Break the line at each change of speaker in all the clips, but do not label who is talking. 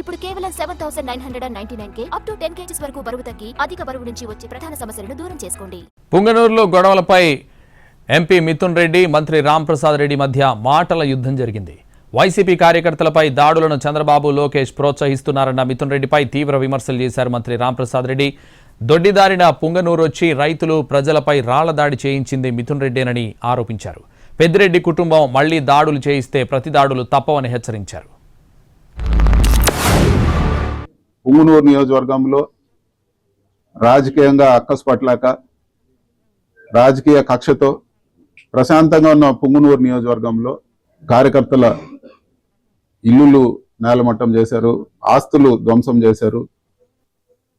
ఇప్పుడు కేవలం 7,999 up to 10 kgs వరకు బరువు తగ్గి అధిక బరువు నుంచి వచ్చే ప్రధాన సమస్యలను దూరం చేసుకోండి.
పుంగనూరులో గొడవలపై ఎంపీ మిథున్ రెడ్డి, మంత్రి రాంప్రసాద్ రెడ్డి మధ్య మాటల యుద్ధం జరిగింది. వైసీపీ కార్యకర్తలపై దాడులను చంద్రబాబు, లోకేష్ ప్రోత్సహిస్తున్నారన్న మిథున్ రెడ్డిపై తీవ్ర విమర్శలు చేశారు మంత్రి రాంప్రసాద్ రెడ్డి. దొడ్డిదారిన పుంగనూరు వచ్చి రైతులు, ప్రజలపై రాళ్ల దాడి చేయించింది మిథున్ రెడ్డేనని ఆరోపించారు. పెద్దిరెడ్డి కుటుంబం మళ్లీ దాడులు చేయిస్తే ప్రతి దాడులు తప్పవని హెచ్చరించారు.
పుంగనూరు నియోజకవర్గంలో రాజకీయంగా అక్కసుపట్లాక రాజకీయ కక్షతో ప్రశాంతంగా ఉన్న పుంగనూరు నియోజకవర్గంలో కార్యకర్తల ఇల్లులు నేలమట్టం చేశారు, ఆస్తులు ధ్వంసం చేశారు,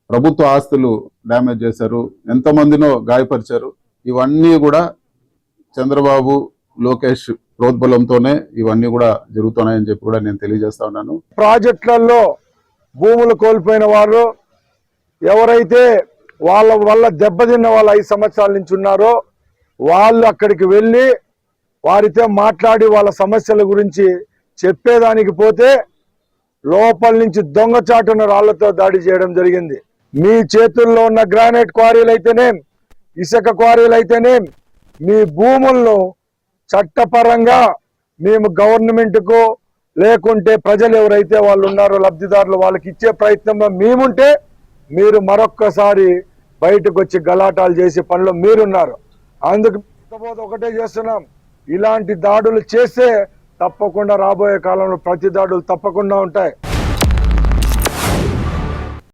ప్రభుత్వ ఆస్తులు డ్యామేజ్ చేశారు, ఎంతమందినో గాయపరిచారు. ఇవన్నీ కూడా చంద్రబాబు, లోకేష్ ప్రోద్బలంతోనే ఇవన్నీ కూడా జరుగుతున్నాయని చెప్పి కూడా నేను తెలియజేస్తా ఉన్నాను.
ప్రాజెక్టులలో భూములు కోల్పోయిన వారు ఎవరైతే వాళ్ళ వల్ల దెబ్బతిన్న వాళ్ళు 5 సంవత్సరాల నుంచి ఉన్నారో వాళ్ళు అక్కడికి వెళ్ళి వారితో మాట్లాడి వాళ్ళ సమస్యల గురించి చెప్పేదానికి పోతే లోపల నుంచి దొంగచాటున రాళ్లతో దాడి చేయడం జరిగింది. మీ చేతుల్లో ఉన్న గ్రానైట్ క్వారీలు అయితేనేం, ఇసుక క్వారీలు అయితేనేం, మీ భూములను చట్టపరంగా మేము గవర్నమెంట్కు లేకుంటే ప్రజలు ఎవరైతే వాళ్ళు ఉన్నారో లబ్ధిదారులు వాళ్ళకి ఇచ్చే ప్రయత్నంలో మేముంటే మీరు మరొక్కసారి బయటకు వచ్చి గలాటాలు చేసే పనిలో మీరున్నారు. అందుకు ఒకటే చేస్తున్నాం, ఇలాంటి దాడులు చేస్తే తప్పకుండా రాబోయే కాలంలో ప్రతి దాడులు తప్పకుండా ఉంటాయి.